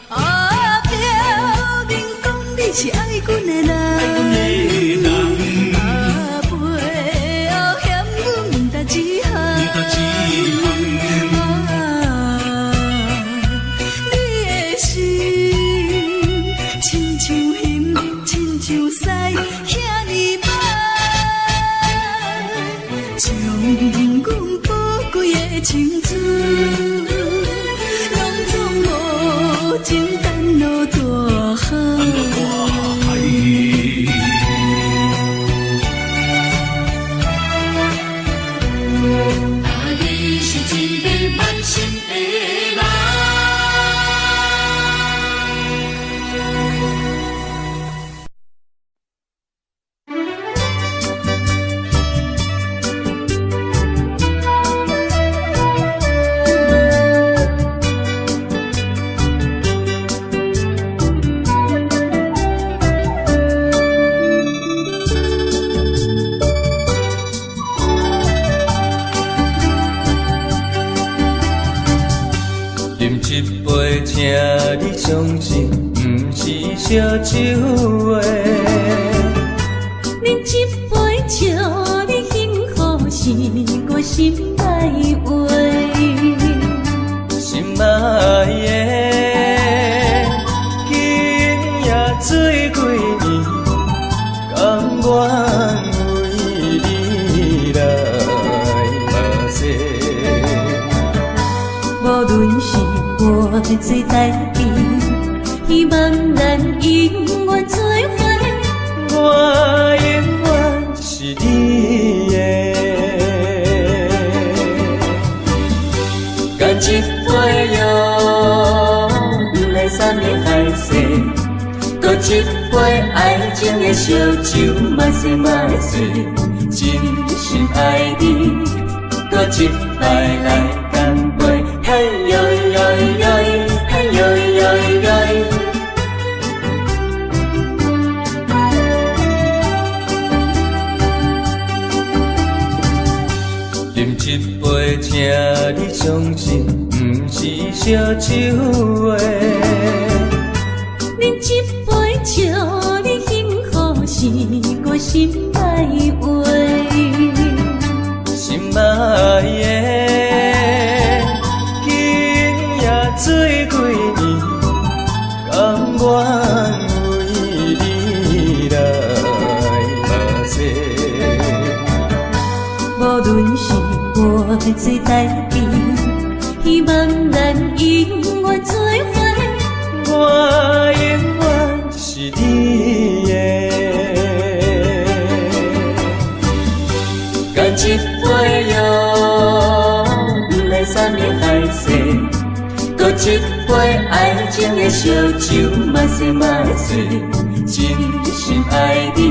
啊。杯，请你相信，不是烧酒话。饮一杯，祝你幸福，是我心内话。心爱的，今夜醉几年，甘愿为你来目屎。无论是我做代志，希望咱永远做伙。我永远是你的。干一杯哟，不来三年海誓，搁一杯爱情的烧酒，嘛说嘛说，真心爱你，搁一摆来干杯，嘿呦呦呦，嘿呦呦呦。饮一杯，请你相信，不是烧酒话。饮一杯，祝你幸福，是我心内话。心爱的，今夜醉几年，甘愿为你来目屎。无论是我做代志，希望咱永远做伙。我永远是你的。干一杯哟，不来三年海誓，搁一杯爱情的烧酒，嘛说嘛说，真心爱你，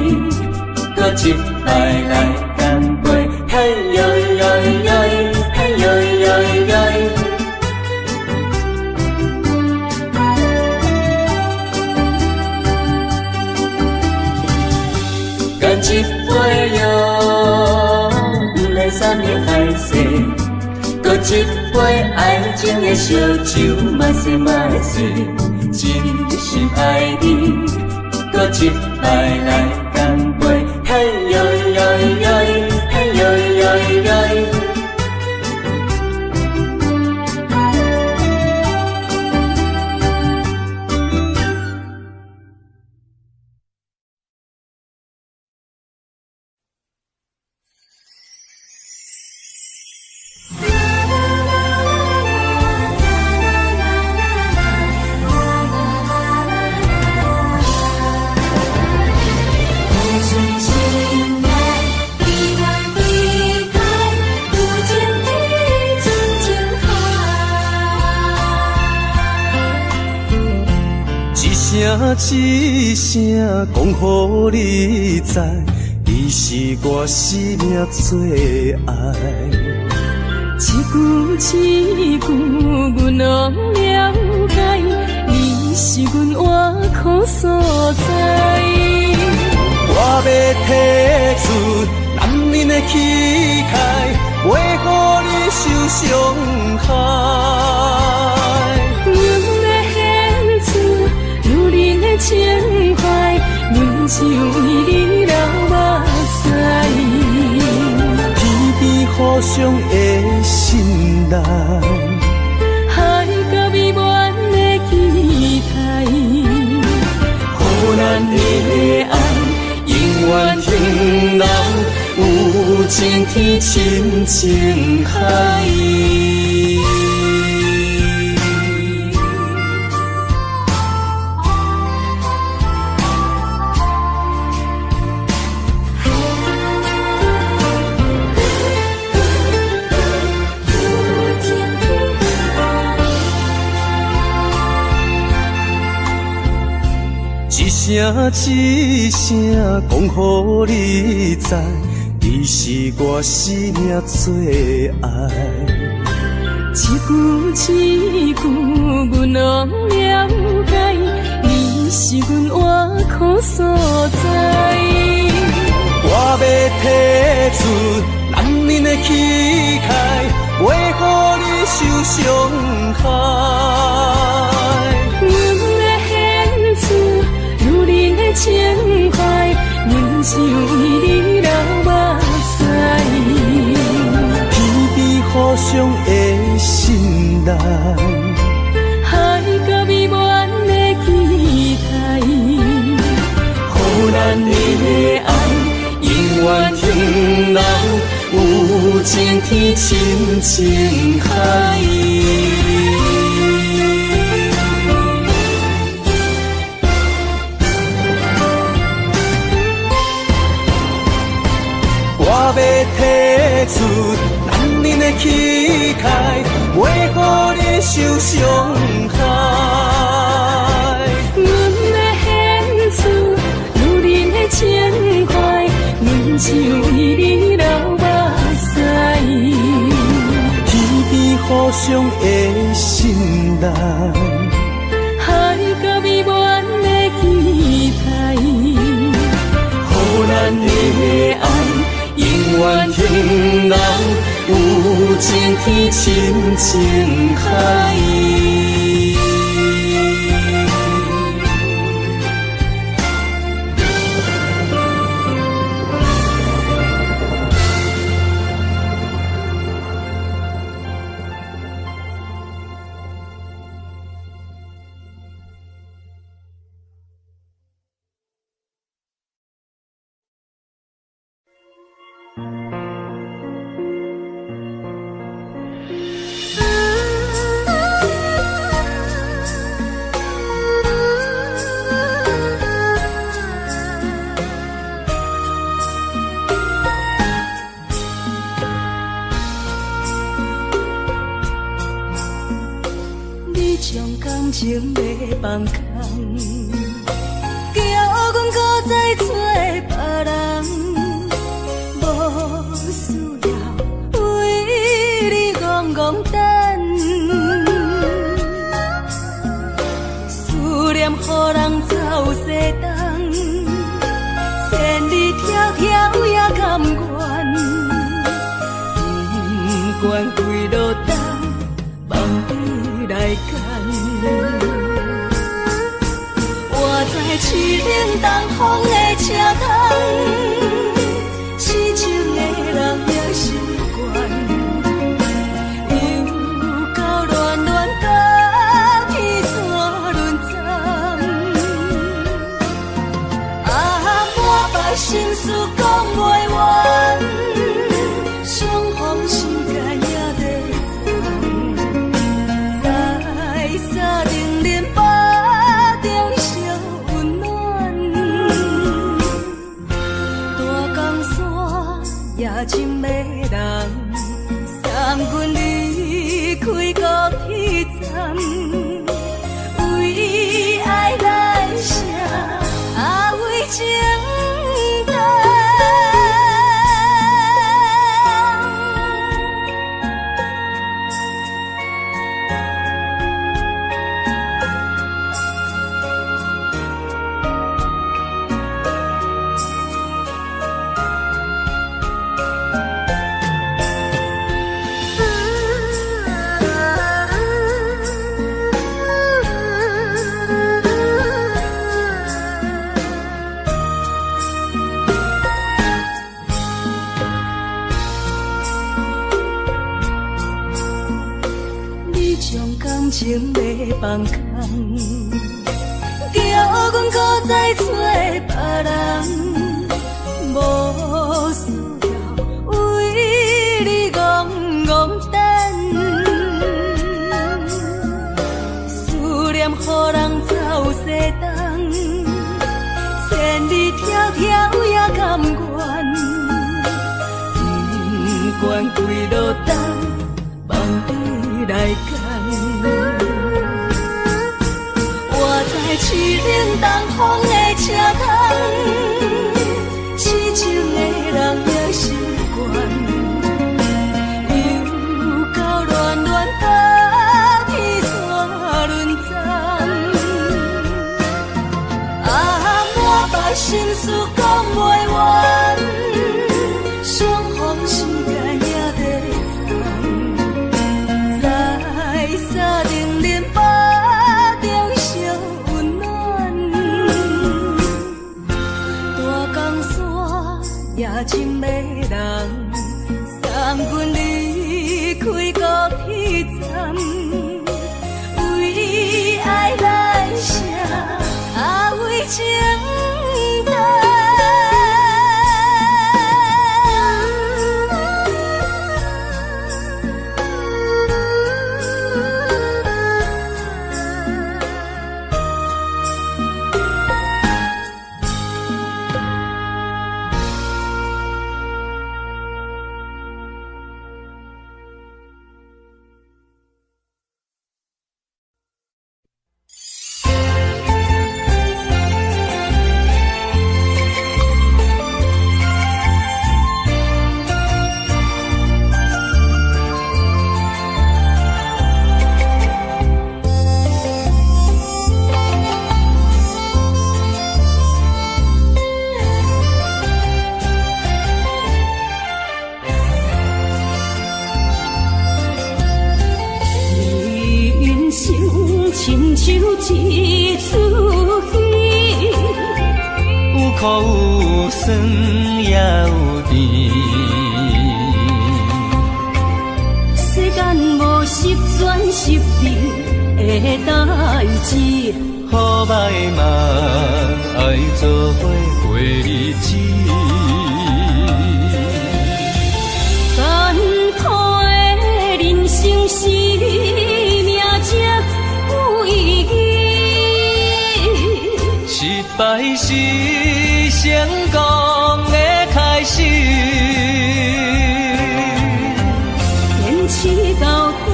搁一摆来干杯，嘿呦呦呦，嘿呦呦呦。干一杯哟，不来三年海誓，搁一杯爱情的烧酒，嘛说嘛说，真心爱你，搁一摆来干杯，嘿呦呦呦，嘿呦呦呦。一声讲予你知，你是我生命最爱。一句一句，阮拢了解，你是阮活苦所在。我要提出男人的气概，袂予你受伤害。情怀，阮只为你流目屎。天边互相的信赖，海角美满的期待，予咱的爱永远停留，有情天深情海。一声讲予你知，你是我生命最爱。一句一句，阮拢了解，你是阮活苦所在。我要提出男人的气概，袂予你受伤害。阮的献出如你的情怀，阮是为你流目屎。天边互相的信赖，海角美满的期待，予咱的爱永远停留有情天深情海。我要提出咱恁的气概，袂予你受伤害。阮的献出如你的情怀，阮是为你流目屎。天边互相的信赖，海角美满的期待，予咱的爱永远停留有情天深情海。情要放空，叫阮搁再找别人，无需要为你戆戆等。思念予人走西东，千里迢迢也甘愿，不管几路东，梦伊来干。我在市顶东风的车头，痴情的人也习惯，又到乱乱甲天山轮站。满腹心事讲袂完，伤风心肝也在藏，在沙定连巴中烧温暖。大江山也真迷人，送阮离开高铁站，为爱来写为情。情要放空，叫阮搁再找别人，无需要为你戆戆等。思念予人走西东，千里迢迢也甘愿，不管几路东，梦伊来干。我在市顶东风的车头，痴情的人也习惯，又到乱乱甲天山轮站。满腹心事讲袂完，伤风心肝也在藏。一出戏，有苦有酸也有甜。世间无十全十美的代志，好歹嘛爱做伙过日子。艰苦的人生是命才有意义，失败是成功的开始。坚持到底，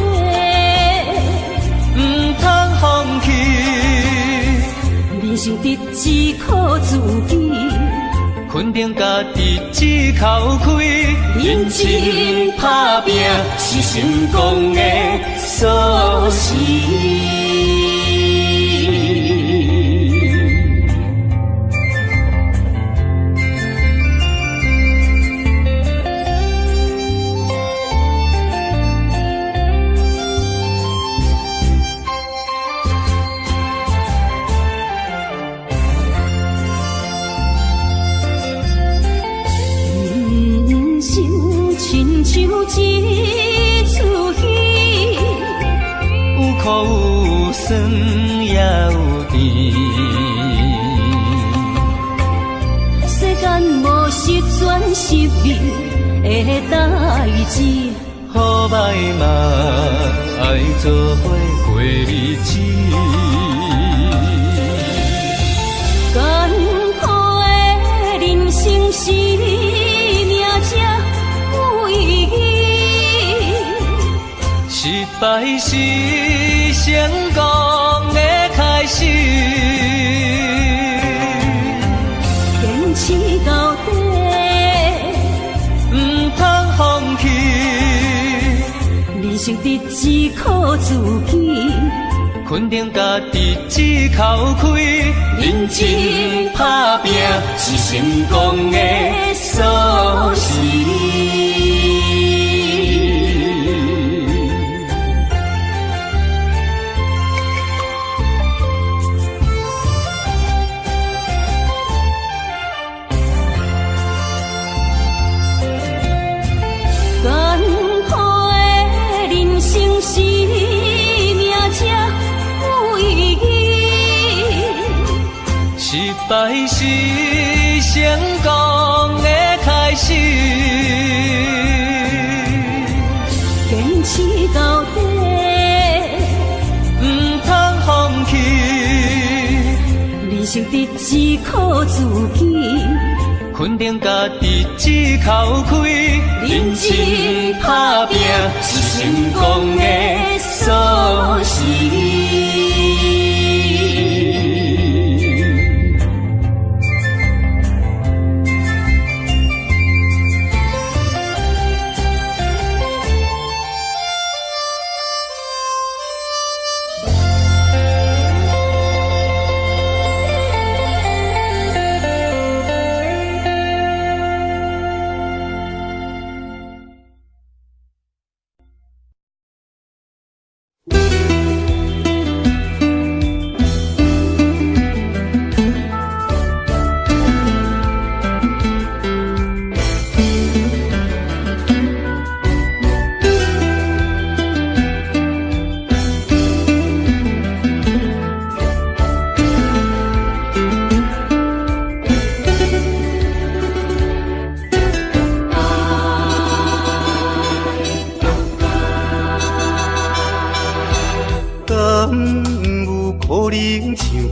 唔通放弃。人生得只靠自己，肯定家己只口开，认真打拼是成功的锁匙。像一出戏，有苦有酸也有甜。世间无十全十美的代志，好歹嘛爱做伙过日子。艰苦的人生是命才有意义，失败是成功的开始。坚持到底，唔通放弃。人生得只靠自己，肯定家己只口开，认真打拼是成功的锁匙。艰苦的人生是命才有意义，失败是成功的开始。坚持到底，唔通放弃。人生得只靠自己，肯定家己只口开，认真打拼是成功的锁匙。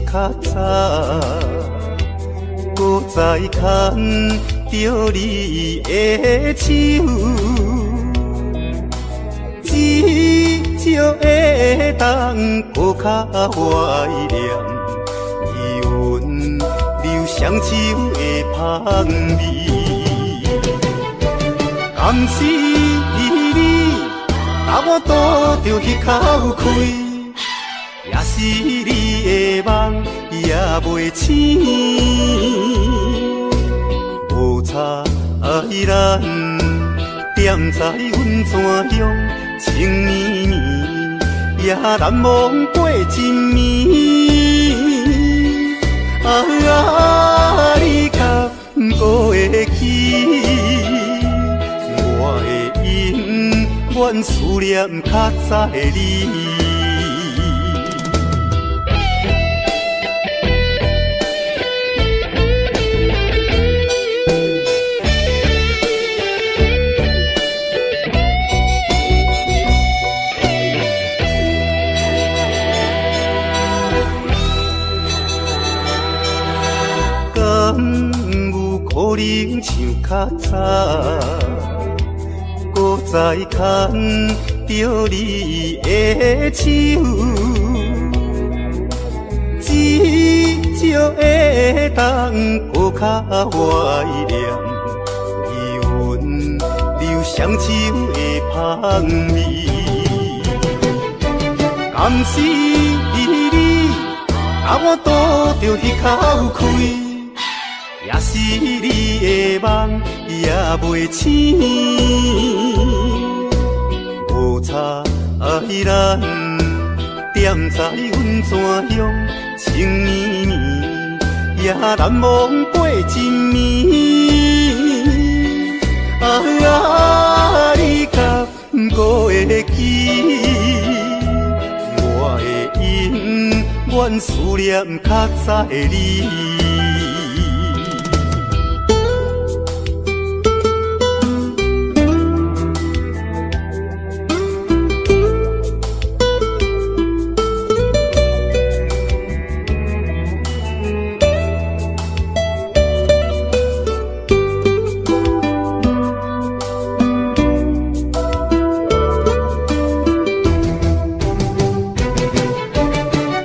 较早，搁再牵着你的手，只少会当抱较怀念，余韵留双手的香味。甘是你，把我渡着迄口气。也是你的梦也袂醒，无差咱踮在阮泉乡情绵绵，也难忘过一暝。阮思念较早的你。可能像较早，搁再牵着你的手，至少会当搁较怀念你阮留双手的香味。敢是你，甲我拄着彼口开。也是你的梦也袂醒，无差咱踮在阮怎样情绵绵，也难忘过一暝。你敢搁会记？我会永远思念较早的你。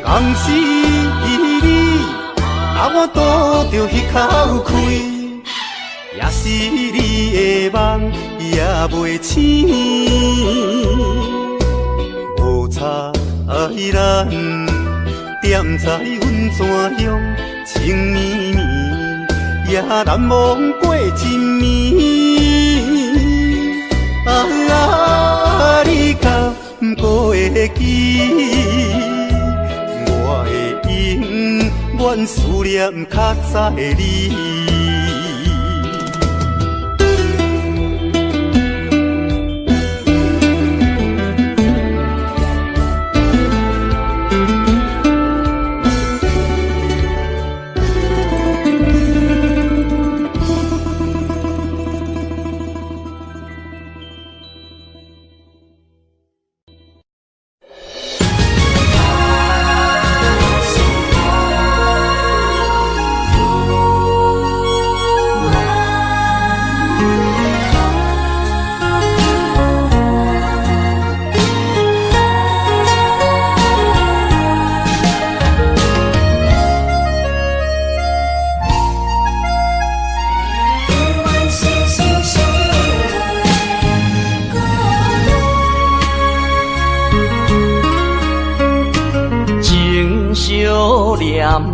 敢是你，甲我拄着彼口开，也是你的梦也袂醒，无差咱踮在阮怎样情绵绵，也难忘过一暝。你敢搁会记？我会永远思念较早的你。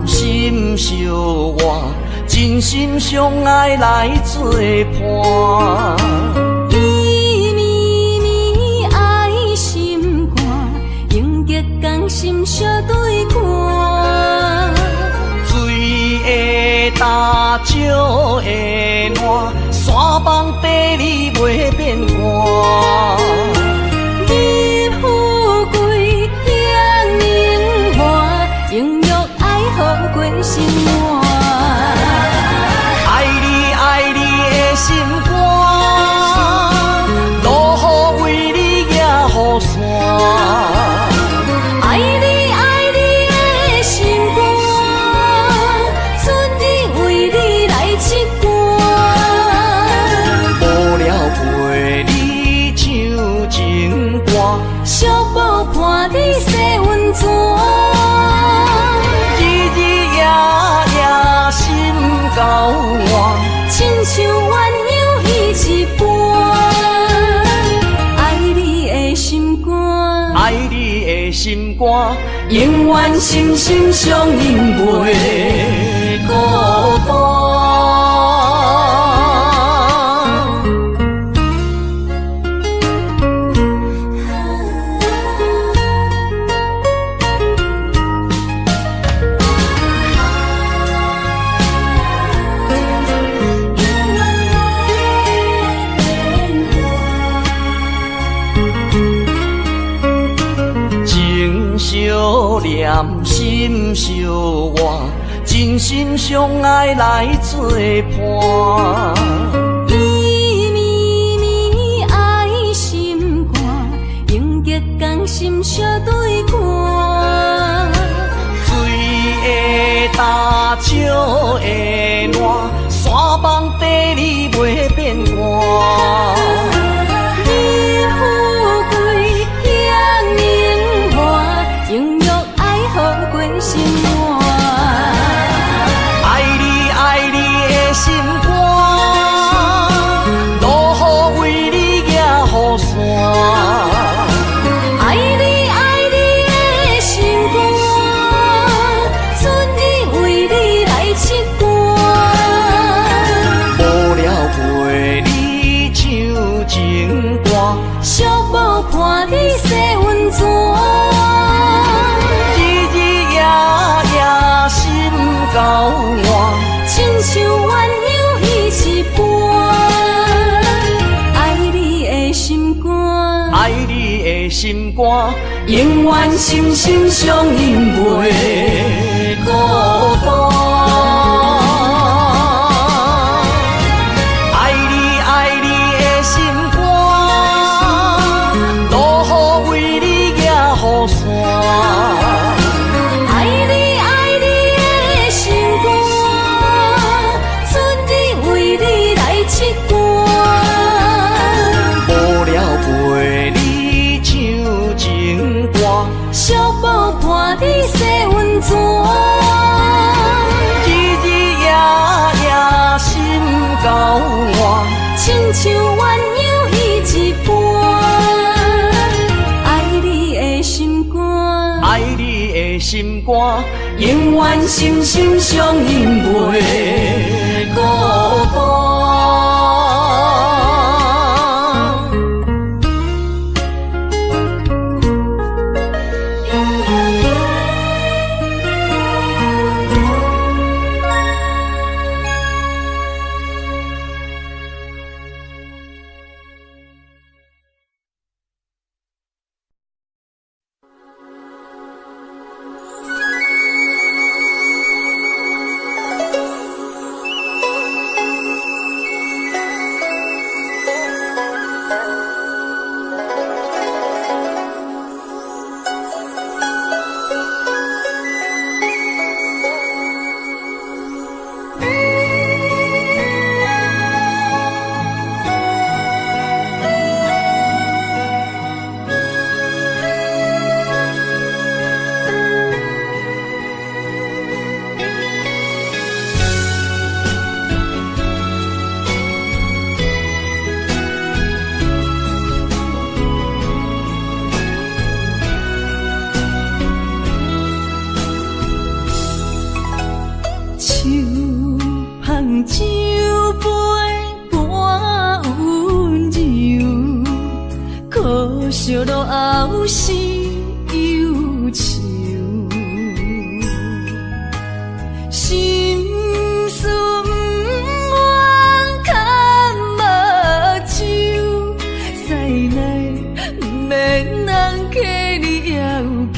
心相换，真心相爱来作伴。伊绵绵爱心肝，永结同心相对看。水会干，石会烂，山崩地裂袂变卦。你富贵享荣华，永浴爱好过生活。爱你爱你的心肝，落雨为你举雨伞。爱你爱你的心肝，春日为你来唱歌。无聊陪你唱情歌，小宝伴你洗温泉。日日夜夜心交换，亲像鸳鸯彼一半。爱你的心肝，爱你的心肝，永远心心相印袂孤单。心相活，真心相爱来作伴。绵绵爱心肝，永结同心相对看。水会干，石会烂，山崩地裂袂变卦。你富贵享荣华，永浴爱好过生活。爱你的心肝，落雨为你举雨伞。爱你的心肝，春日为你来七歌。无聊陪你唱情歌，寂寞伴你洗温泉。日日夜夜心交换，亲像鸳鸯依一般。爱你的心肝，爱你的心肝，永远心心相印袂孤单。爱你的心肝，落雨为你举雨伞。爱你的心肝，春日为你来七歌。无聊陪你唱情歌，寂寞伴你洗温泉。日日夜夜心交换，亲像鸳鸯依一般。爱你的心肝，爱你的心肝，永远心心相印袂孤单。酒杯半温柔，可惜落后是忧愁。心事不愿牵目睭，使来不免人客你要求。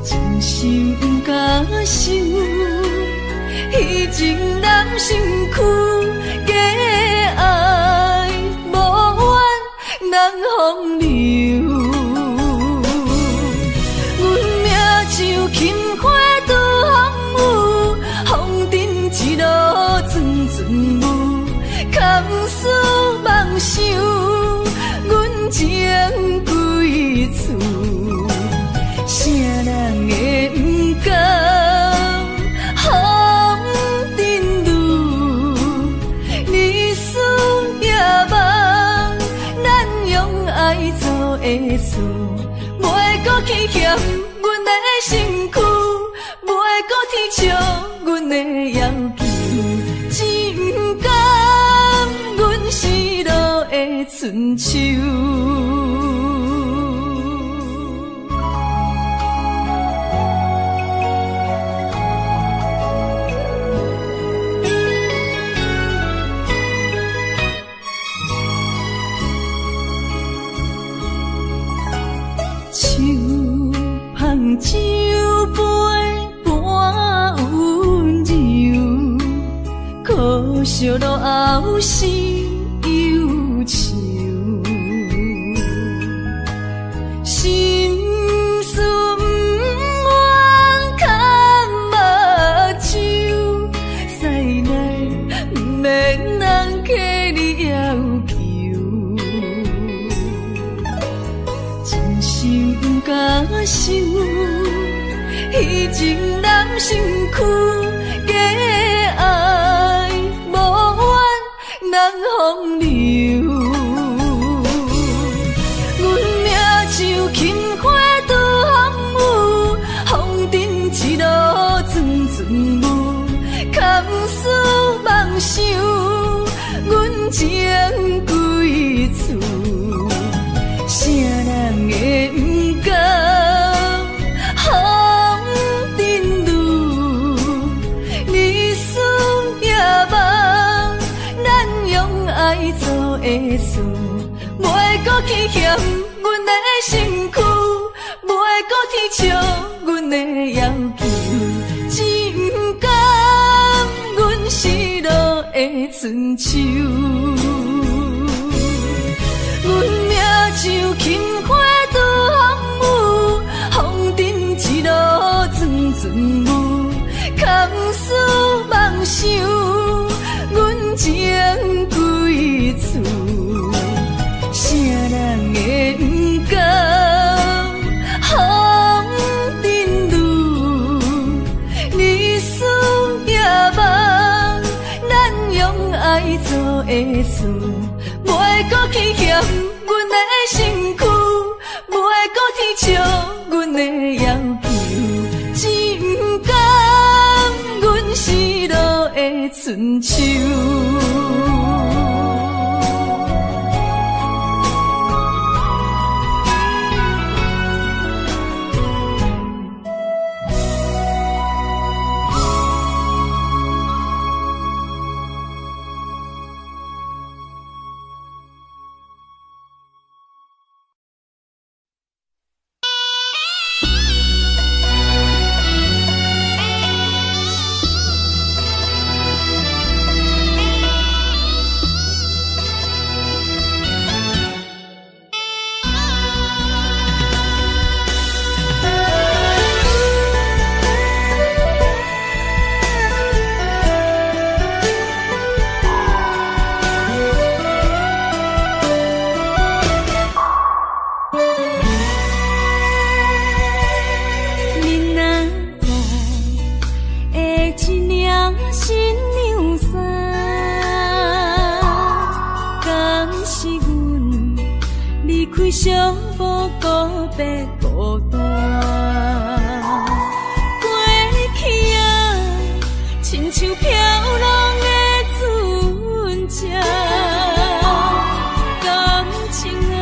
真心不敢想。彼情人身躯，假爱无缘人风流。阮命像轻花拄风雨，风尘一路阵阵雾，空思梦想，阮情归厝，啥人会不甘？会错，袂搁去嫌阮的身躯，袂搁天笑阮的要求，真甘阮失落的春秋。手酒杯半温柔，可惜落后是忧愁。心事不愿牵目睭，使来不免人客你要求。真心不敢想，彼情难身躯，假爱无怨难风流。阮命像轻花拄风雨，风尘一路转转舞，空思梦想，阮情归厝。啥人会不甘风尘路？日思夜梦，咱用爱做的事，袂搁去嫌阮的身躯，袂搁去笑阮的要求，只不甘阮失落的春秋。阮命像轻花拄风雨，风尘一路转转舞，空思梦想，阮情归厝。啥人会不甘风尘路？日思夜梦，咱用爱做的事，袂搁去嫌阮的身躯，袂搁去笑阮的要求，只不甘阮失落的春秋。相逢告别孤单，过去啊，亲像飘浪的船只，感情啊，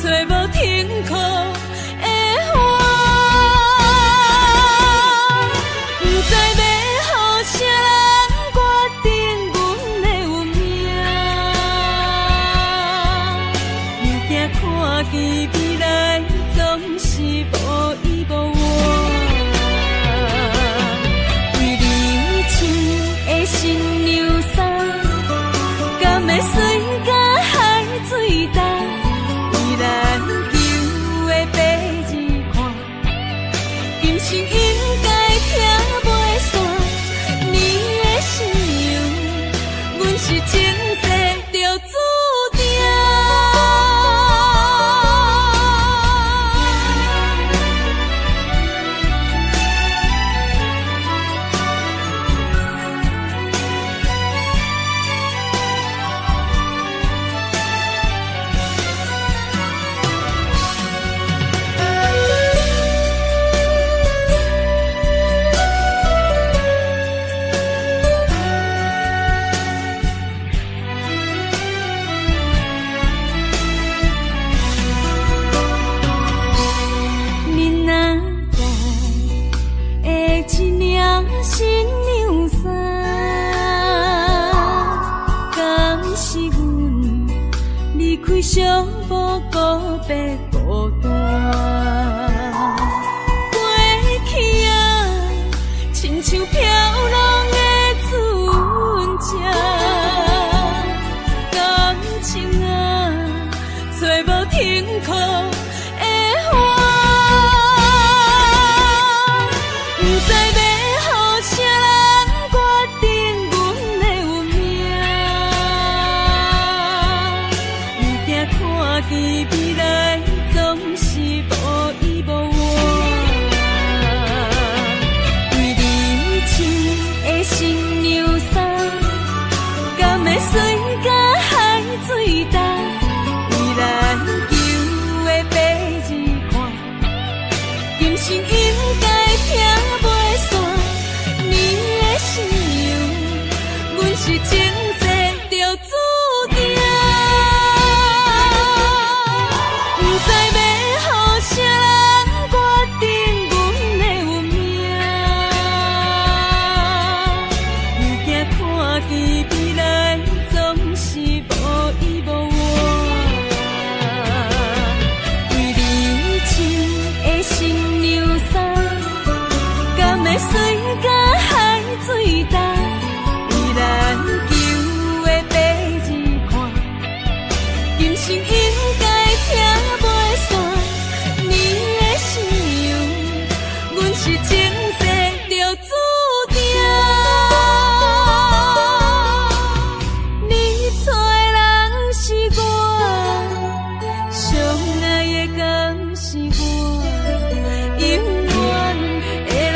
找无停靠的花，不知要互啥人决定阮的运命。看见未来总是无依无靠，为你穿的新娘衫，敢会随甲海水淡？为咱求的白日看，今生应该听袂散。你的信用，阮是前世就注定。新娘衫，敢是阮离开相逢告别孤单？今生应该听袂煞你的信用，阮是前世就注定。水甲海水重，为咱求的白日看，今生应该听袂煞你的信用，阮是前世就注定。你找的人是我，相爱的敢是我，永远的人。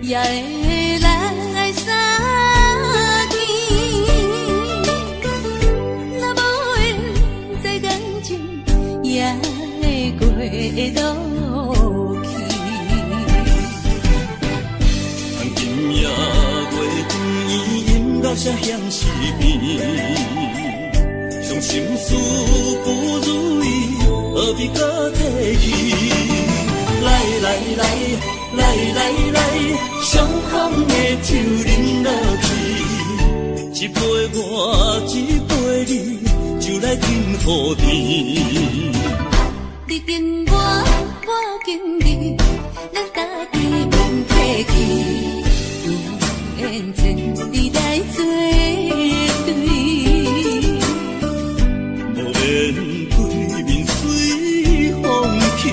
也会来相见，若无缘在感情，也会过渡去。今夜月光伊到声响是变，伤心事不如意，何必搁提起？来来来。来来来，伤风的酒饮落去，一杯我，一杯你，就来敬予甜。你敬我，我敬你，咱家己免客气，有缘千里来作对，无缘对面随风去。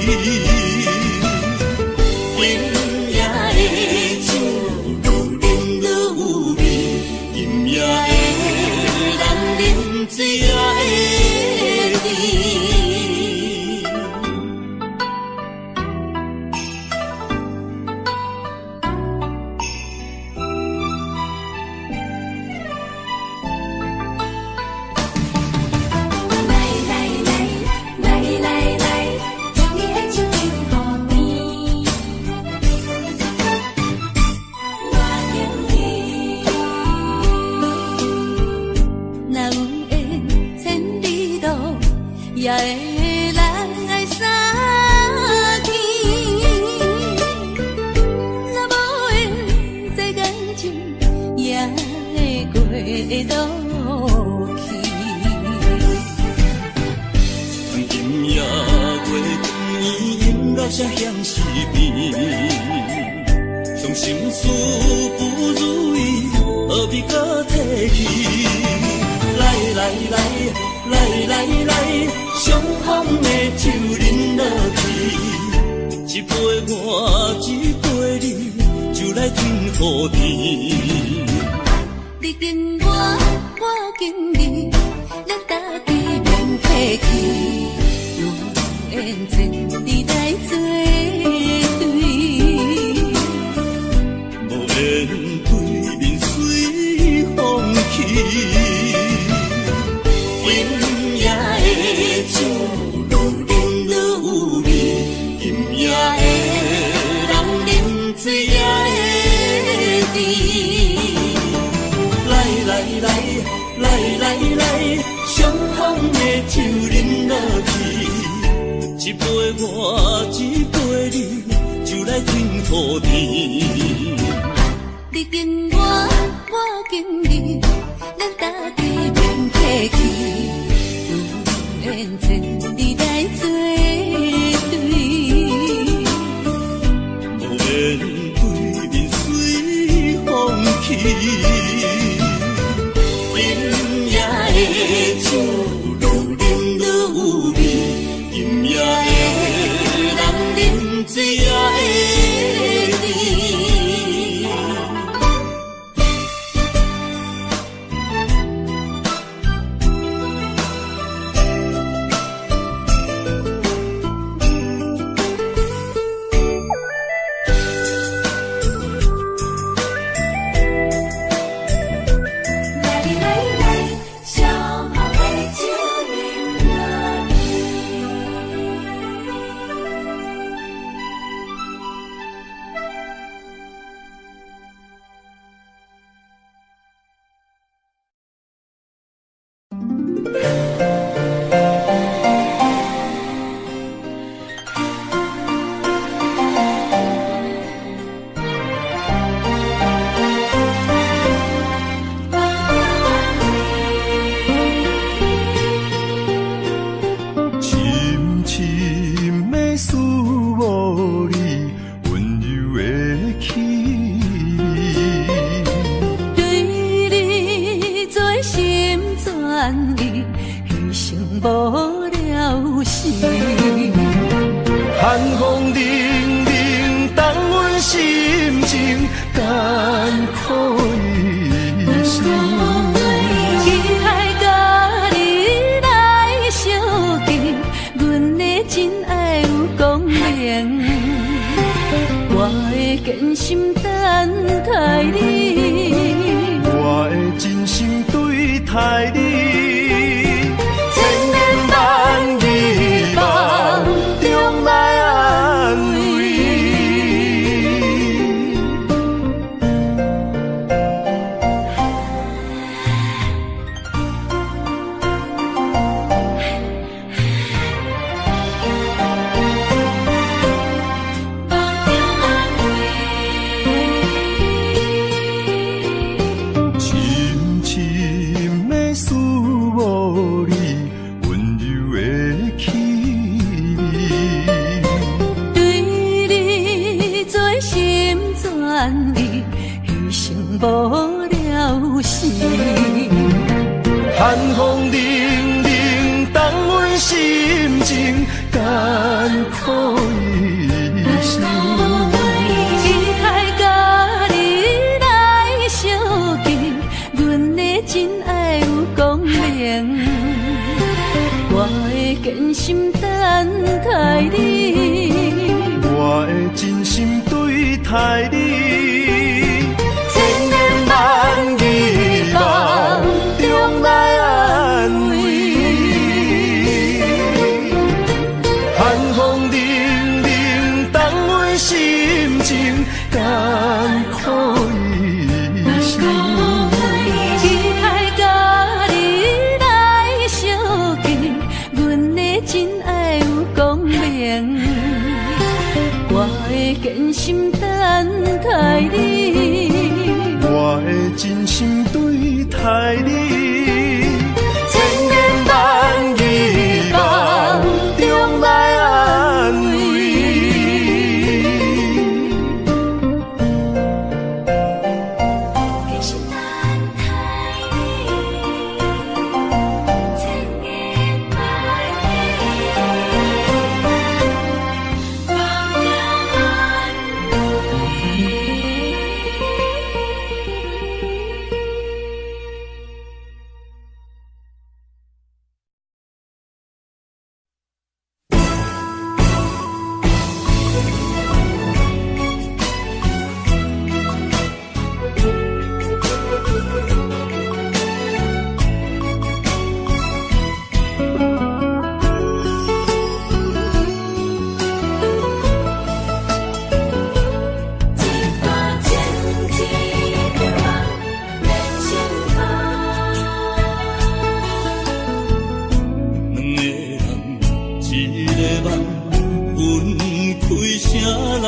也会来相见，若无缘在感情，也会过渡去。今夜月光伊引到声响是变，伤心事不如意，何必搁提起？来来来。来来来，伤风的酒饮落去，一杯我，一杯你，就来敬予甜。你敬我，我敬你，咱家己免客气，有缘千里来作对，无缘对面随风去。酒愈饮愈有味，今夜的人饮醉也会甜。来来来，来来来，相逢的酒。我一杯你，就来甜土地。你敬我，我敬你，咱大地免客气，有缘千里来作对。无缘对面随风起，今夜的酒愈饮愈有味，今夜的人饮醉也会醉。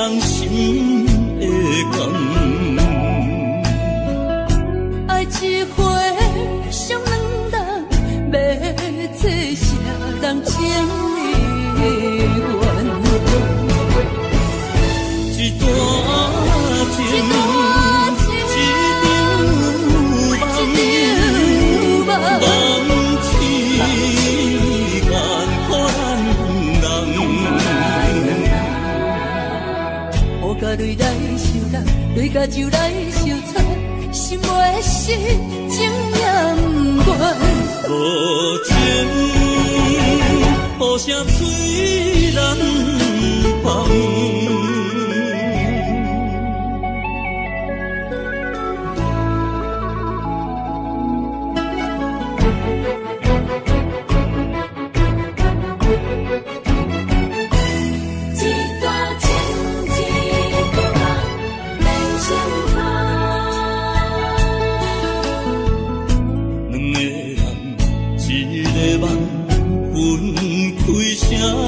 人心的甘。爱一回上两当，要做啥人情的缘？一段情，一场梦，梦痴眼可咱人。雨甲泪来受冻，泪甲酒来受惨，心袂死，情也不愿。无情，雨声催人放。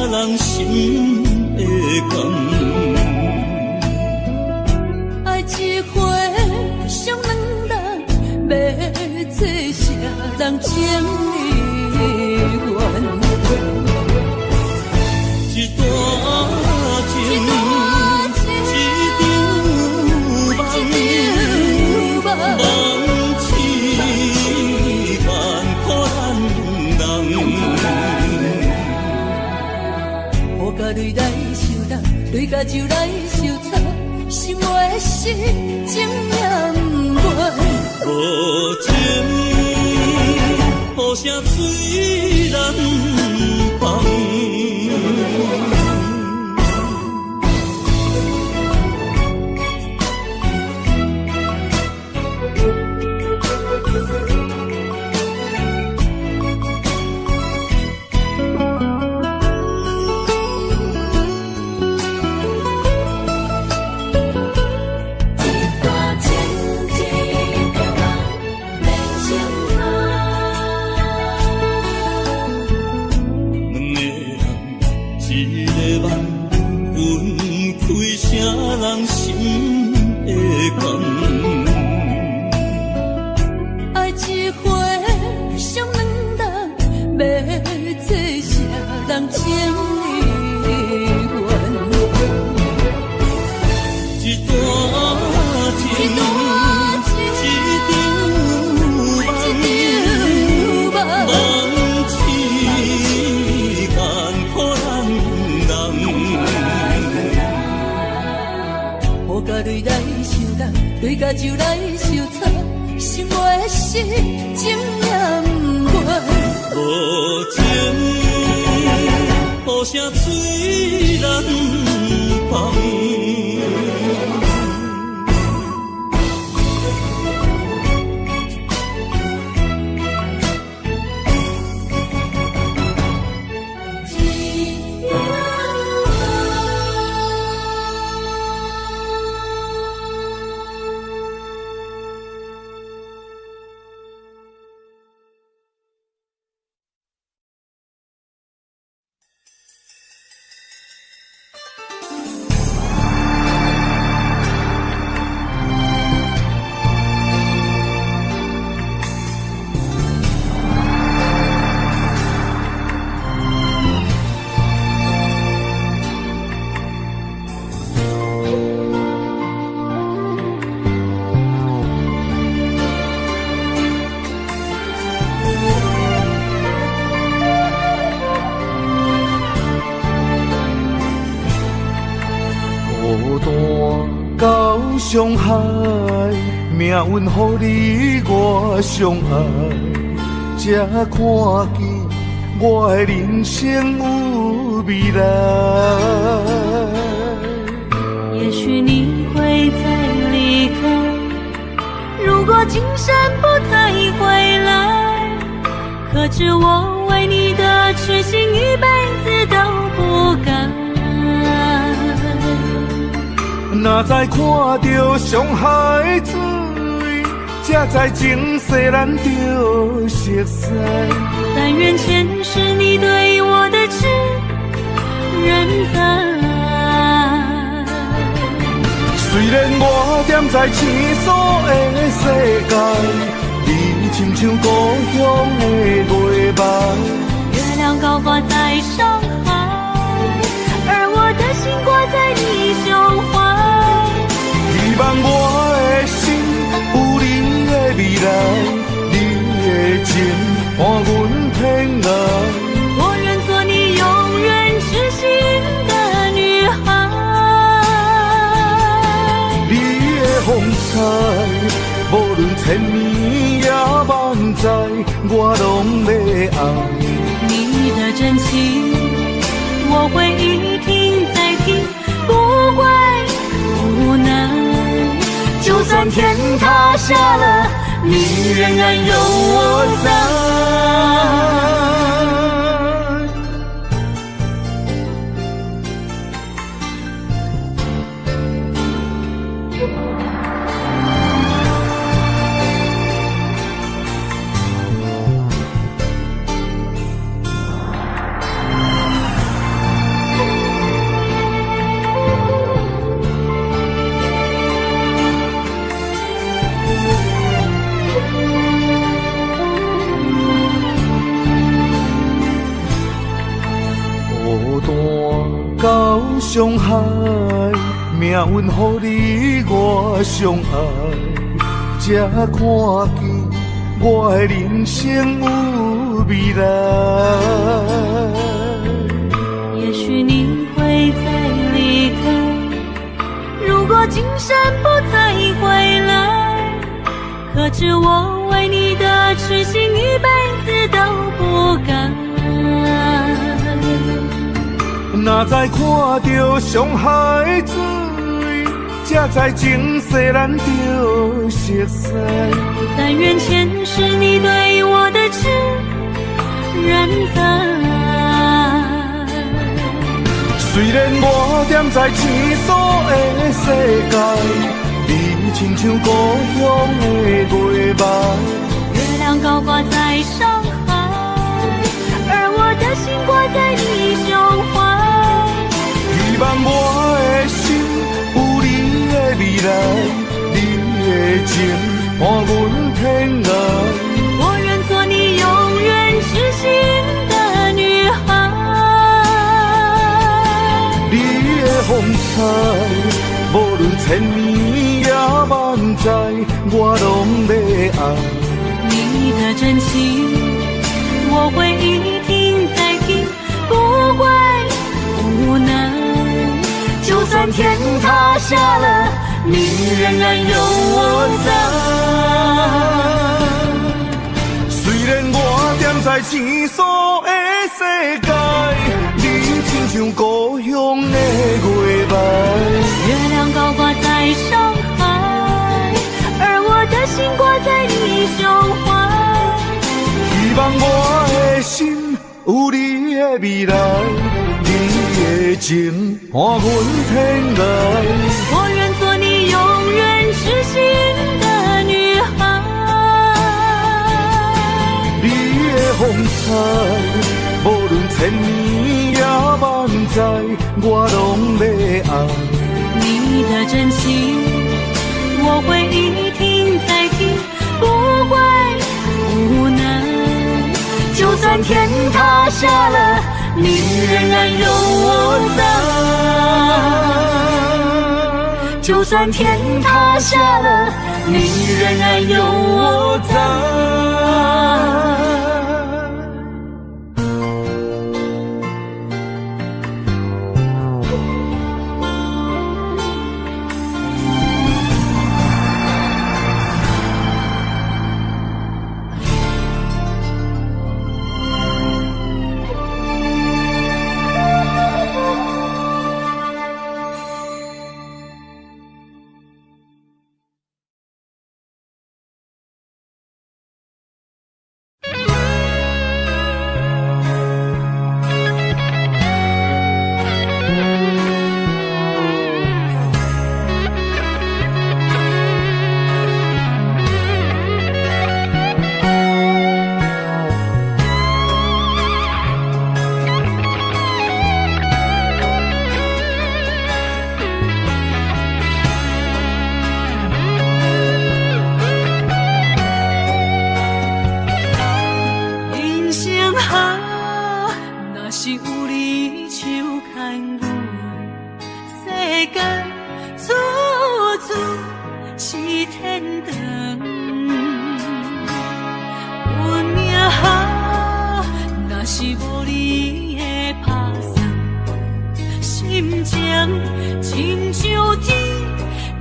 人心的甘，爱一回上两当，要做啥人情的缘？一段情，一场梦，梦痴眼可咱人。雨甲泪来受冻，泪甲酒来受惨，心袂死，情也不愿。无情，雨声催人放。人心的甘，爱一回上两当，要做啥人情的缘？一段情，一场梦，梦痴眼可咱人。雨甲泪来受冻，泪甲酒来受惨，心袂死，情也不愿。无情，雨声催人放。伤害，命运予你我相爱，才看见我的人生有未来。也许你会再离开，如果今生不再回来，可知我为你的痴心一辈子都不改。若再看到伤害水，才知情世咱着熟悉。但愿前世你对我的痴仍在。然我踮在青锁的世界，你亲像故乡的月白。月亮高挂在上海，而我的心挂在你胸怀。希望我的心有你的未来，你的情伴阮天涯。我愿做你永远痴心的女孩。你的风采，无论千年也万载，我拢要爱。你的真情，我会一听再听，不怪无奈。就算天塌下了，你仍然有我在。到上海，命运予你我相爱，才看见我的人生有未来。也许你会再离开，如果今生不再回来，可知我为你的痴心一辈子都不改。哪知看到上海水，才知情世咱着熟悉。但愿前世你对我的痴仍在。虽然我踮在青锁的世界，你亲像故乡的月白。月亮高挂在上海，而我的心挂在你胸怀。希望我的心有你的未来，你的情伴阮天涯。我愿做你永远痴心的女孩。你的风采，无论千年也万载，我拢要爱。你的真情，我会一听再听，不怪无奈。就算天塌下了，你仍然有我在。虽然我踮在青锁的世界，你亲像故乡的月白。月亮高挂在上海，而我的心挂在你胸怀。希望我的心有你的未来，你的情伴阮天涯。我愿做你永远痴心的女孩。你的风采，无论千年也万载，我拢要爱。你的真情，我会一听再听，不怪无奈。就算天塌下了，你仍然有我在。就算天塌下了，你仍然有我在。是有你手牵阮，世间处处是天堂。阮命好，若是无你的打算，心情亲像天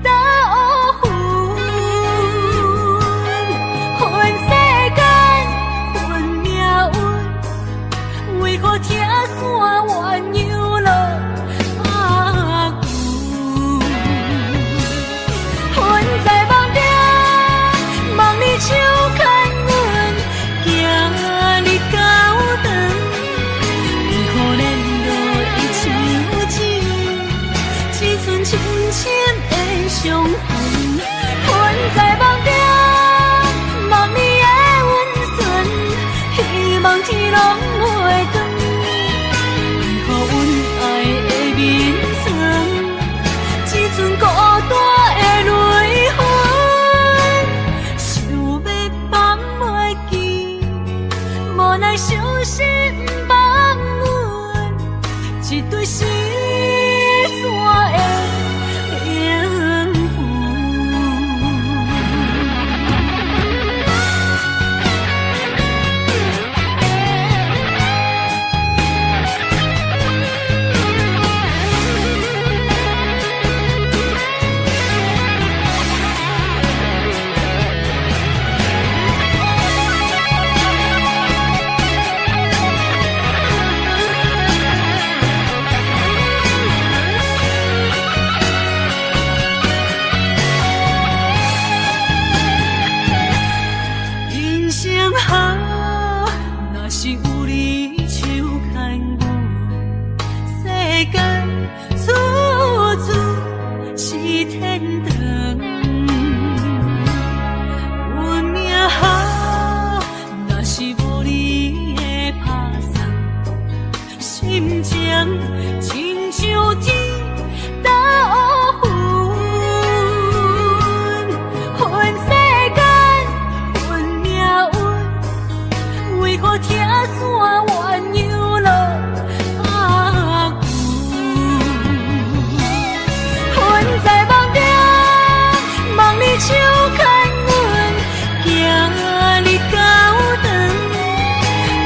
打乌云，恨世间，恨命运，为何听线鸳鸯落阿牛？恨在梦中，梦你手牵阮，行你到长，为何连落一场情，只剩深深的伤痕？恨在梦中，梦你的温存，希望天拢袂光。面床，只剩孤单的泪痕，想要放袂记，无奈伤心放阮，一对失散的灵魂。亲像天打乌云，恨世间，恨命运，为何听线鸳鸯落阿牛？恨在梦中，梦你手牵阮，行你到长，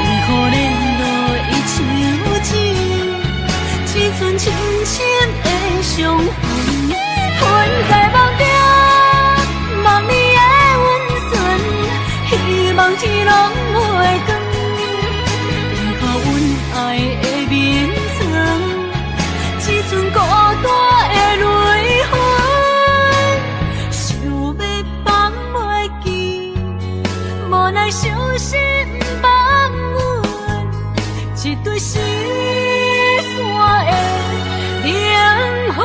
为何连落一场情，只剩深深的伤痕？恨在梦中，梦你的温存，希望天拢袂光。为何阮爱的面床，只剩孤单的泪痕？想要放袂记，无奈伤心放阮，一对失散的灵魂。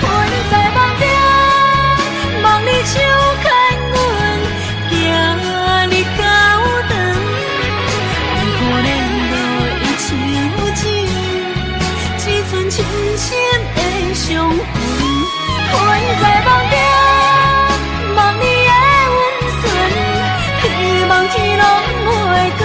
恨在梦中，梦你手牵阮，行你到长，为何连落一场情，只剩深深的伤痕？恨在梦中，梦你的温存，希望天拢袂光。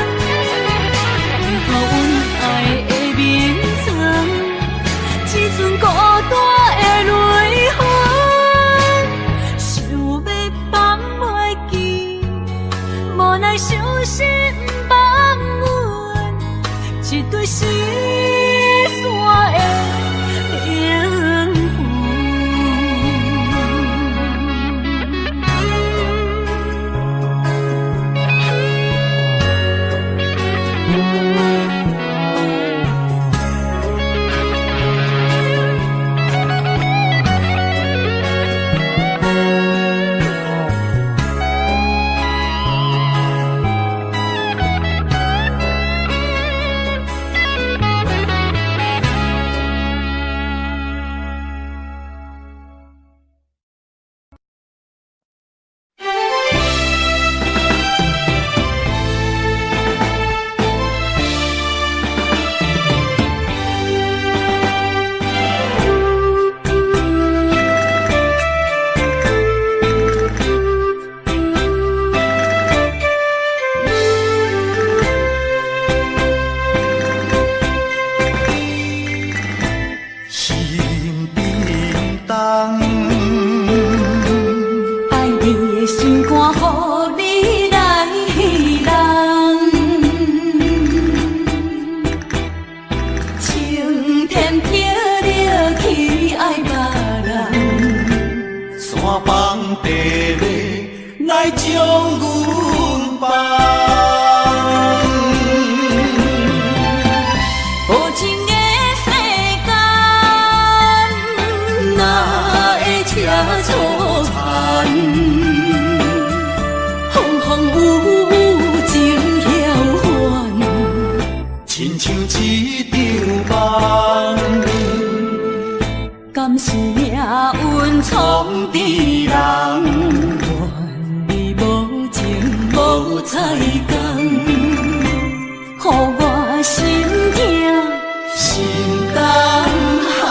阮放。无情的世间，哪会车错牵？风风雨雨情飘远，亲像一场梦。敢是命运闯伫人？愿你无情无彩工，予我心痛心动寒。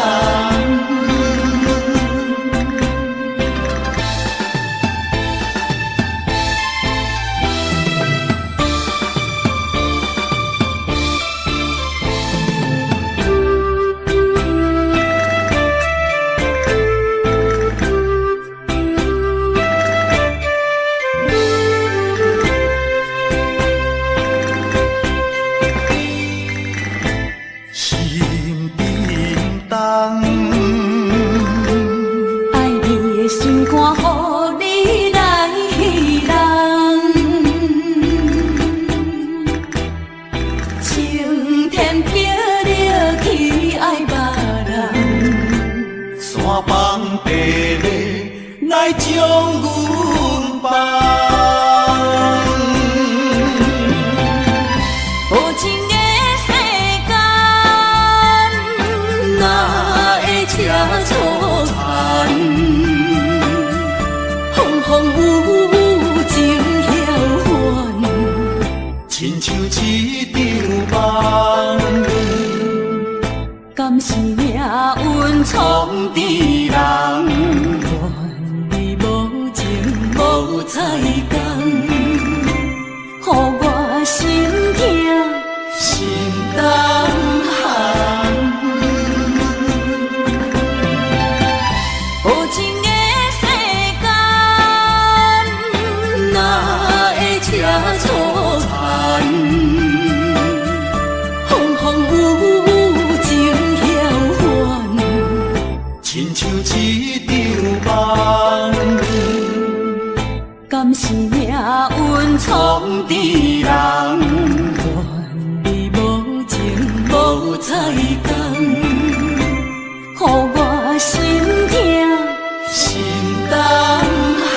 爱你的心肝，予你来人。青天飘落去爱别人，山崩地裂来将阮放。无情的世间，哪会车错牵？风风雨雨情飘远，亲像一场梦。敢是命运闯伫人？愿你无情无彩工，予我心痛心动寒。无情的世间，哪会车错牵？风风雨雨情飘远，亲像一场梦。敢是命运闯伫人？愿你无情无彩工，予我心痛心动寒。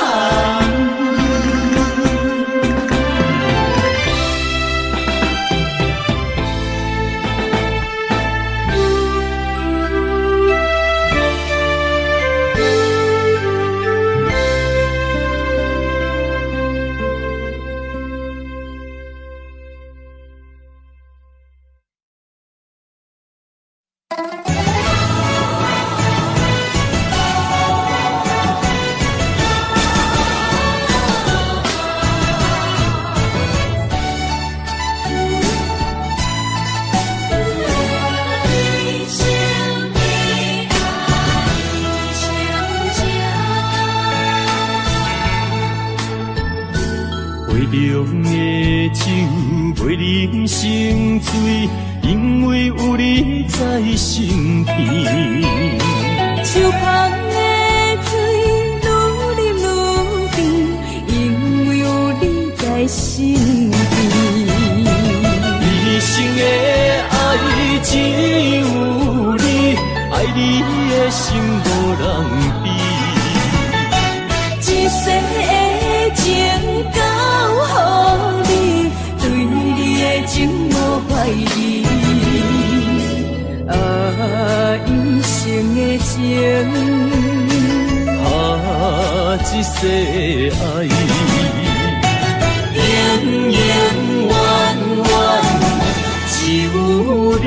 浓的酒袂啉成醉，因为有你在身边。手捧的水愈啉愈甜，因为有你在身边。一生的爱只有你，爱你的心无人比。一世的情交予你，对你的情无怀疑。一生的情，一世爱，永永远远只有你。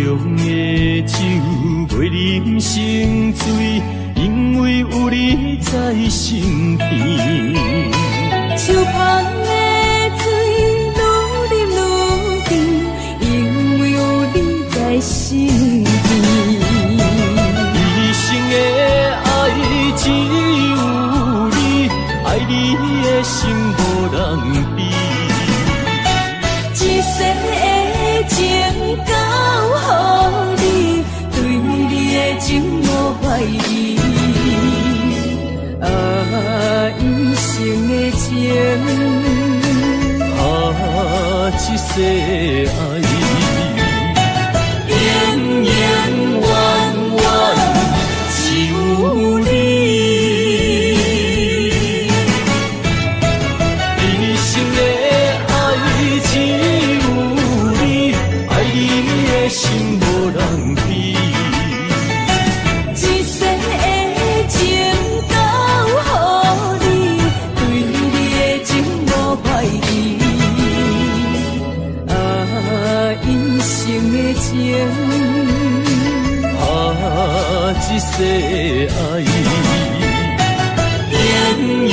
浓的酒袂啉成醉，因为有你在身边。手捧的水愈啉愈一世爱，永永远远只有你。一生的爱只有你，爱你的心无人比。一生的情交予你，对你的情无歹意。一生的情，一世爱，永永远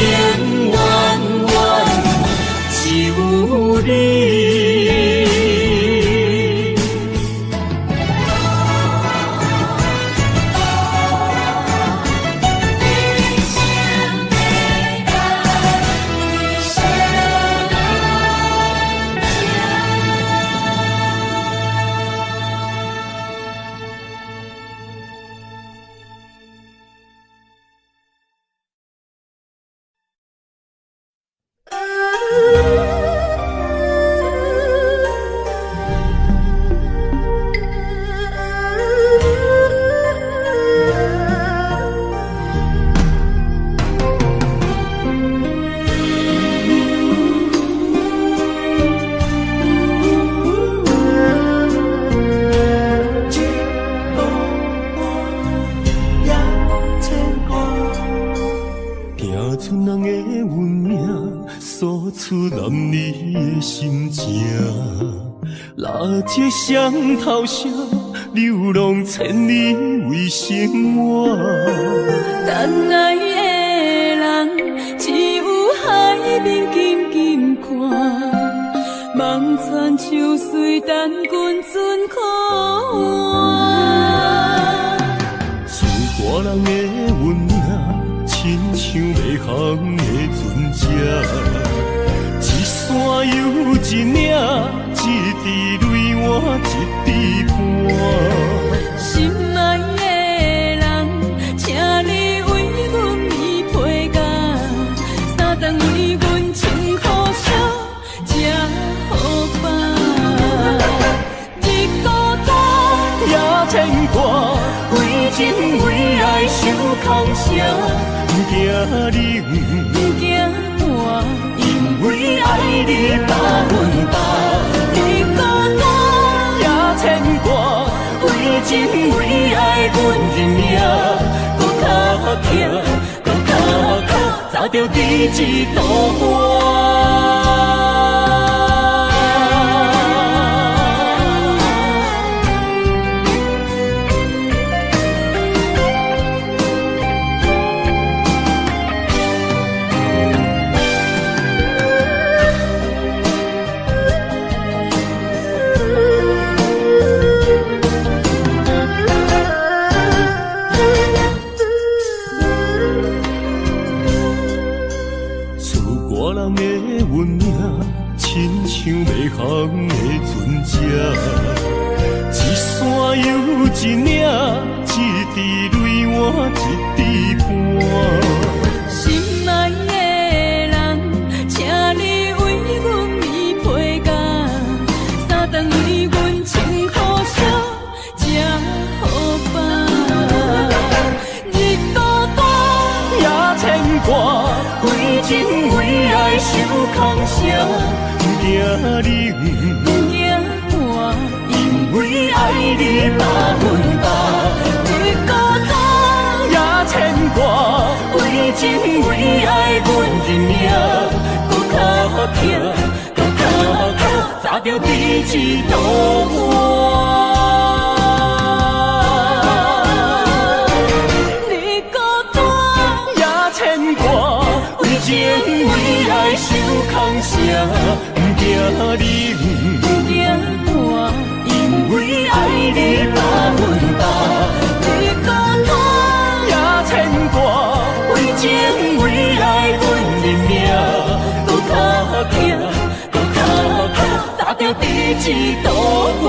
远只有你。这双头声，流浪千里为生活。但爱的人，只有海面静静看，望穿秋水，等君准可换。自歌人的温暖，亲像袂航的船只，一山又一岭，一滴泪我一滴汗。心爱的人，请你为阮依被甲，三顿为阮穿苦烧，吃好饱。日孤单也牵挂，为情为爱受空伤，不惊你，不惊寒，因为爱你百分百。日孤单也牵挂，为情为爱阮认命，搁较强，搁较靠，走着第一道花。像袂航的船只，一山又一岭，一滴泪我一滴汗。心爱的人，请你为阮依被甲，三顿为阮穿苦烧，吃好饱。日孤单也牵挂，为情为爱受空伤。不惊你，不惊寒，因为爱你百分百。日孤单也牵挂，为情为爱阮认命，搁较强，搁较靠，走着第一道花。日孤单也牵挂，为情为爱受空伤。不惊你，不惊寒，因为爱你百分百。日孤单也牵挂，为情为爱阮认命，搁较强，搁较靠，走着第一道花。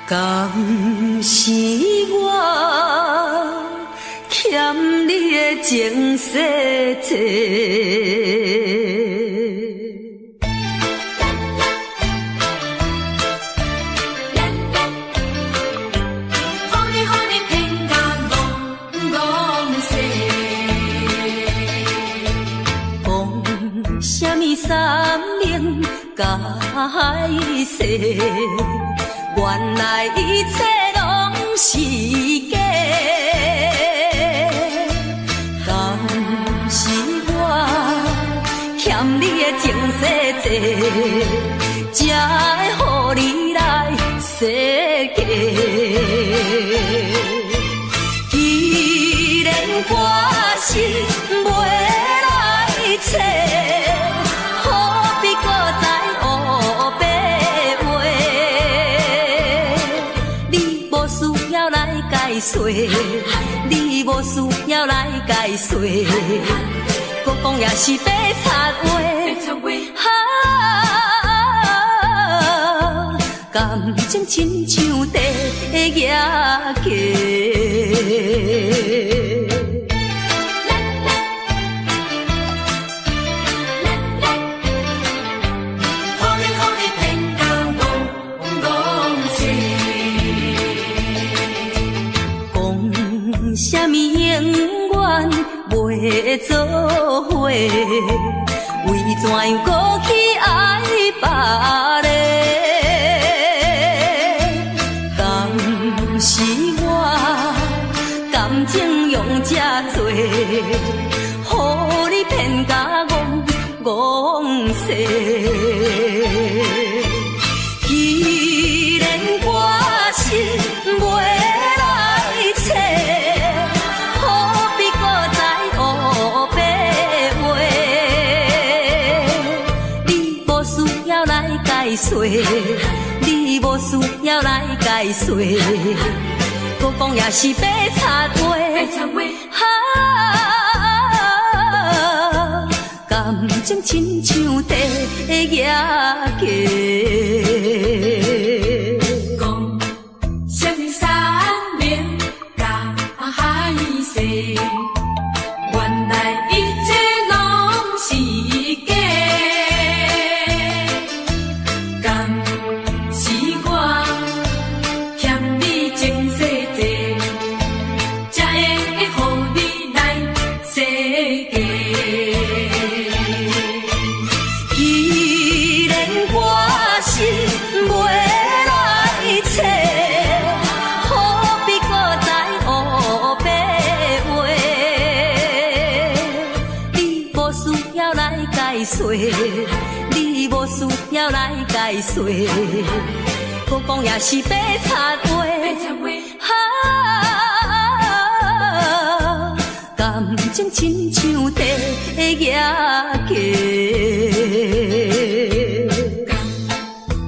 敢是我欠你的情世多？三明解释，原来一切拢是假。敢是我欠你的情世多，才会予你来世界。既然我是袂来找。你无需要来解说，搁讲也是白插话。感情亲像地野鸡。什么永远袂做伙？为怎样搁去爱别个？敢是我感情用这多，予你骗甲戆世。既然我是袂来找。你无需要来解说，搁讲也是白插话。感情亲像地野鸡。讲什么三明解释，原来一切拢是假。你无需要来解说，搁讲也是白插话。感情亲像地野鸡。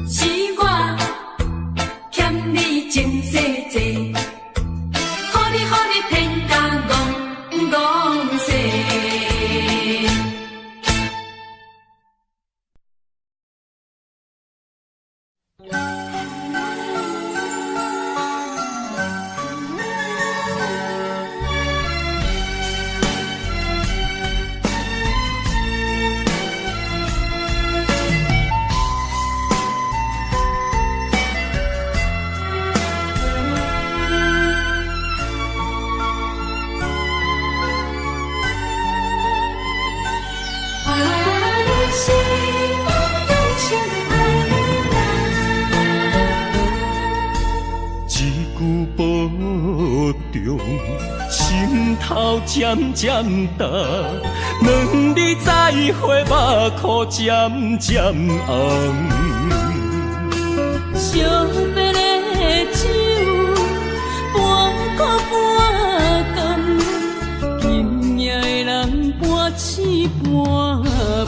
是我欠你情世多，予你骗甲戆世。心头渐渐重，两日再会，目眶渐渐红。惜别的酒，半苦半甘，今夜的人半醒半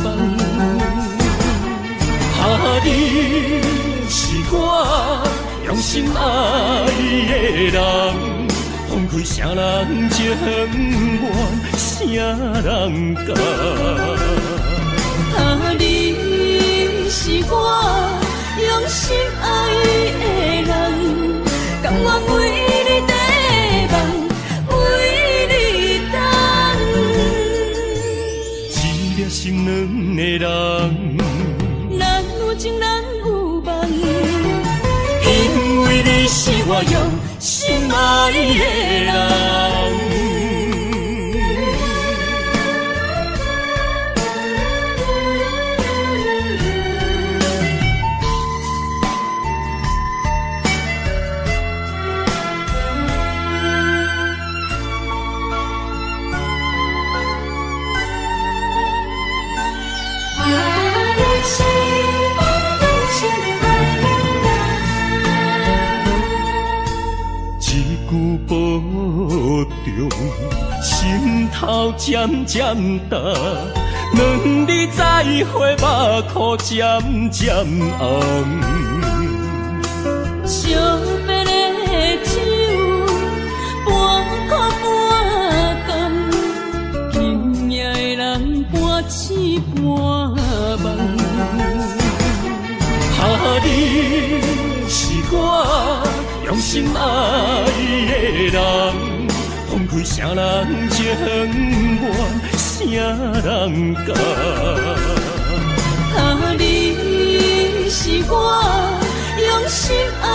梦。你是我用心爱的人。放开啥人情愿，啥人甘？你是我用心爱的人，甘愿为你地梦，为你等。一粒心两个人，咱有情咱有梦，因为你是我用心爱的人。保重，心头渐渐重，两日再会，目眶渐渐红。惜别的酒，半苦半甘，今夜的人半醒半梦。你是我用心爱的人，放开啥人情愿，啥人甘？你是我用心爱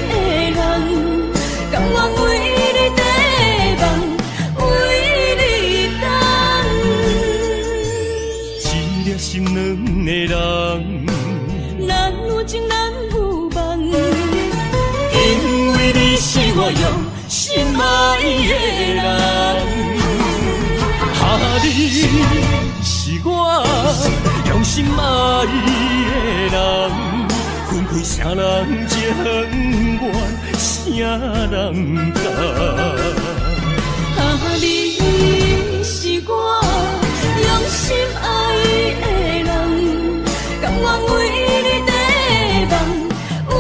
的人，甘愿为你地梦，为你等。一粒心两个人，咱有情咱有梦，因为你是我用心爱的人。你是我用心爱的人，分开啥人情愿，啥人甘？你是我用心爱的人，甘愿为你地梦，为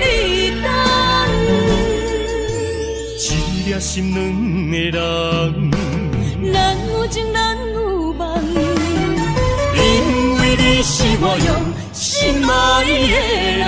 你等。一粒心两个人，咱有情咱有梦，因为你是我用心爱的人。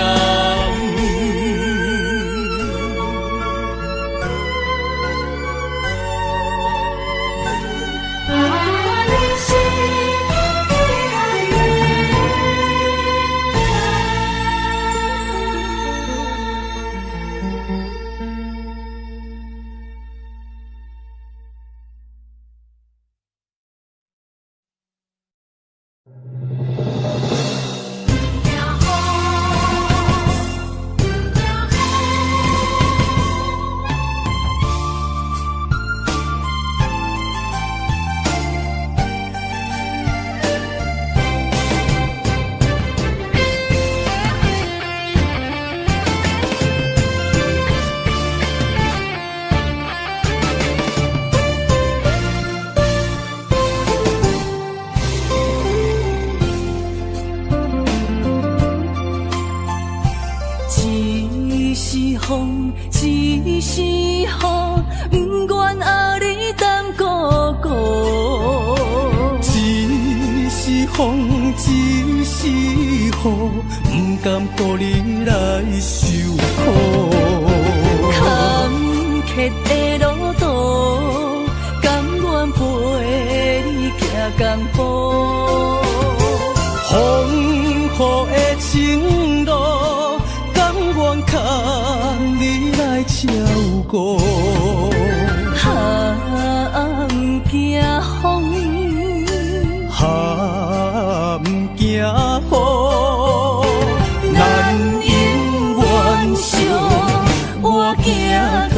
一是雨，不愿阿你等孤孤。一是风，一是雨，不甘孤你来受苦。坎坷的路途，甘愿陪你行江步。风雨的情路，甘愿牵你来照顾。不惊风，不惊雨，咱永远相活行同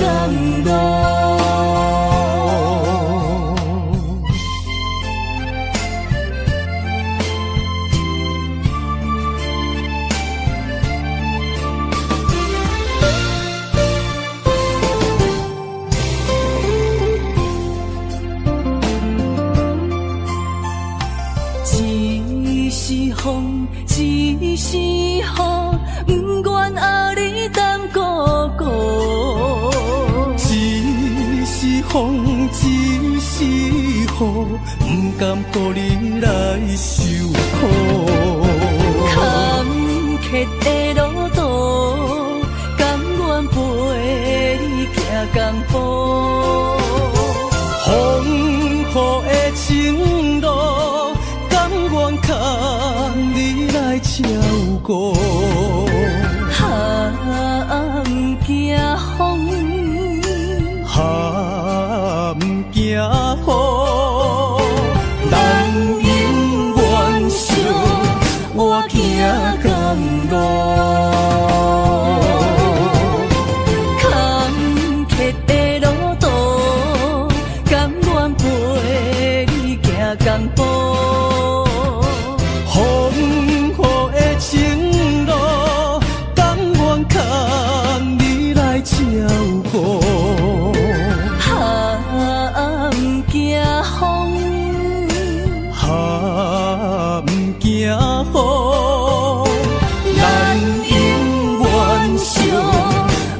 路。一是风，一是雨，不愿阿你等孤孤。一是风，一是雨，不甘孤你来受苦。坎坷的路途，甘愿陪共步。风雨的情路，甘愿靠你来照顾。不惊风，不惊雨，咱永远相活行共路。坎坷的路途，甘愿陪你行共步。风雨的情路，甘愿靠你来照顾。不惊风，不惊雨，咱永远相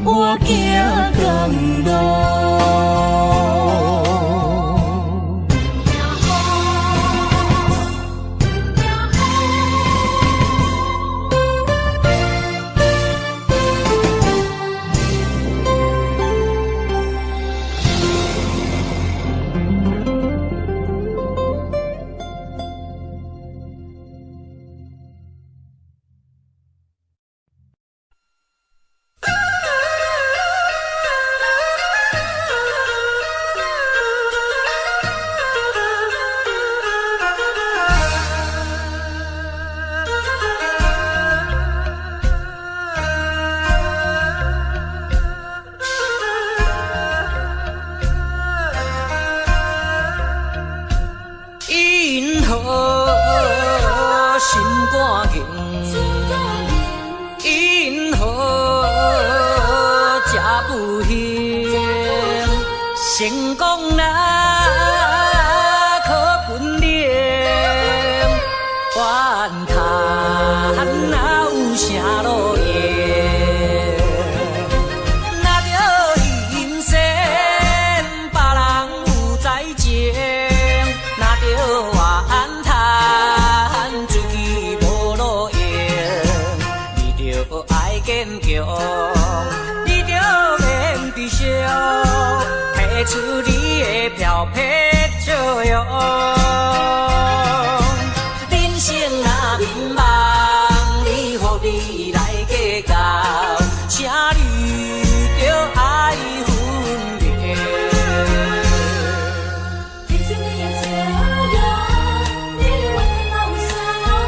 活行共路。成功若可本领，怨叹哪有啥路用？若着人生别人有才情，若着怨叹自己无路用，你着爱坚强，你着免悲伤。提出你的漂泊笑容，人生若迷茫，你何必来计较？请你着爱分别。提出你的笑容，你的话哪有啥路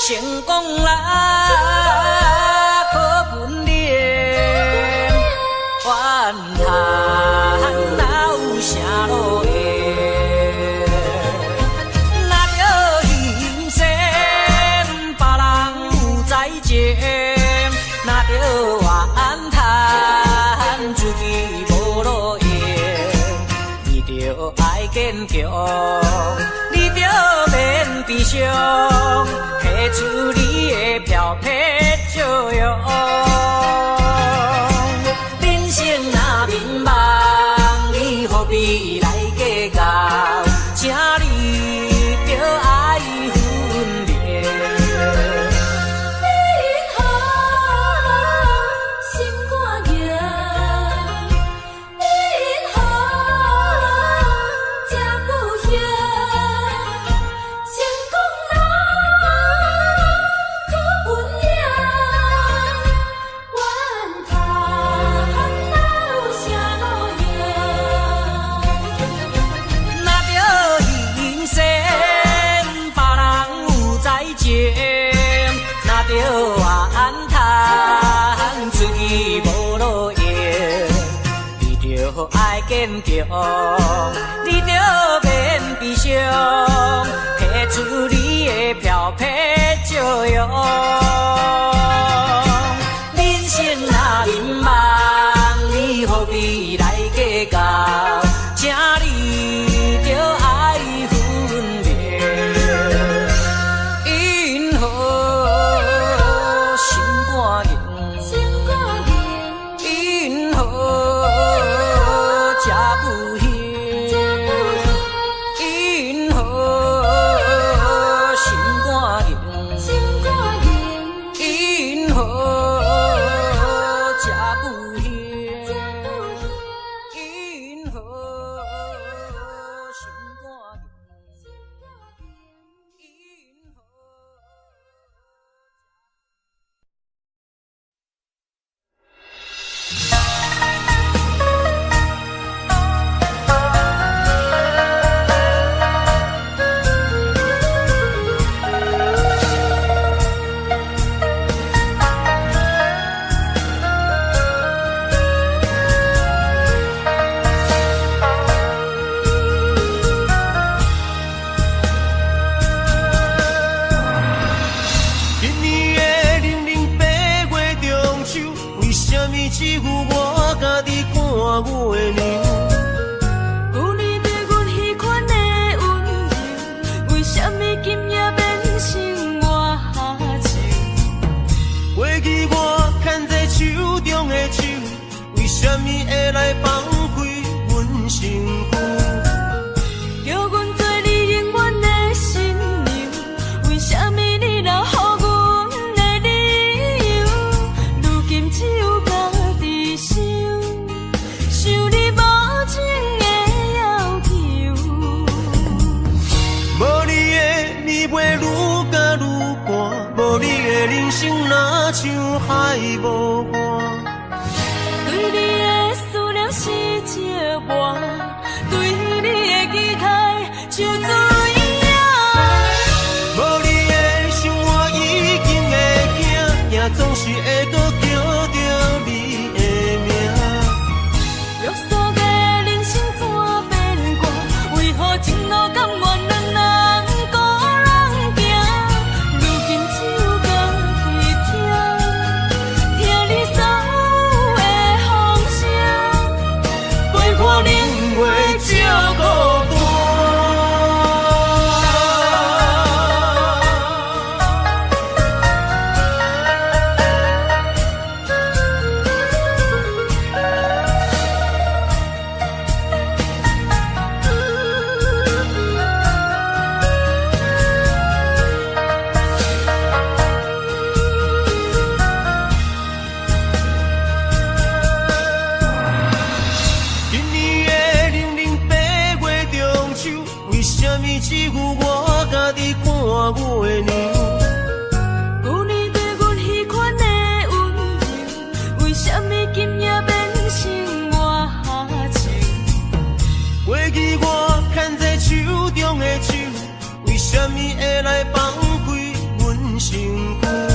成功若可本领，怨叹哪有啥路用？若着人生别人有才情，若着怨叹自己无路用，你着爱坚强，你着免悲伤。提出你的漂泊笑容，人生若迷茫，你何必来计较？请你着爱分别。你好，心肝硬，你好，这久兄，成功啦！爱坚强，你着免悲伤，提出你的漂泊笑容。人生若迷茫，你何必来计较？请你着爱什么会来放开阮身躯？叫阮做你永远的新娘，为什么你若予阮的理由？如今只有家己想，想你无情的要求。无你的年月愈加愈寒，无你的人生若像海无岸。对你的思念是折磨，对你的期待像水影。无你的生活已经会惊，也总是会搁叫着你的名。约束的人生怎变卦？为何前路甘愿两人孤人行？如今只有家己听，听你所有的风声，陪伴年月这孤单。今年的00八月中秋，为什么只有我家己看月亮？旧年对阮彼款的温柔，为什么今夜变成我下情？过去我牵在手中的手，为什么会来放开阮身躯？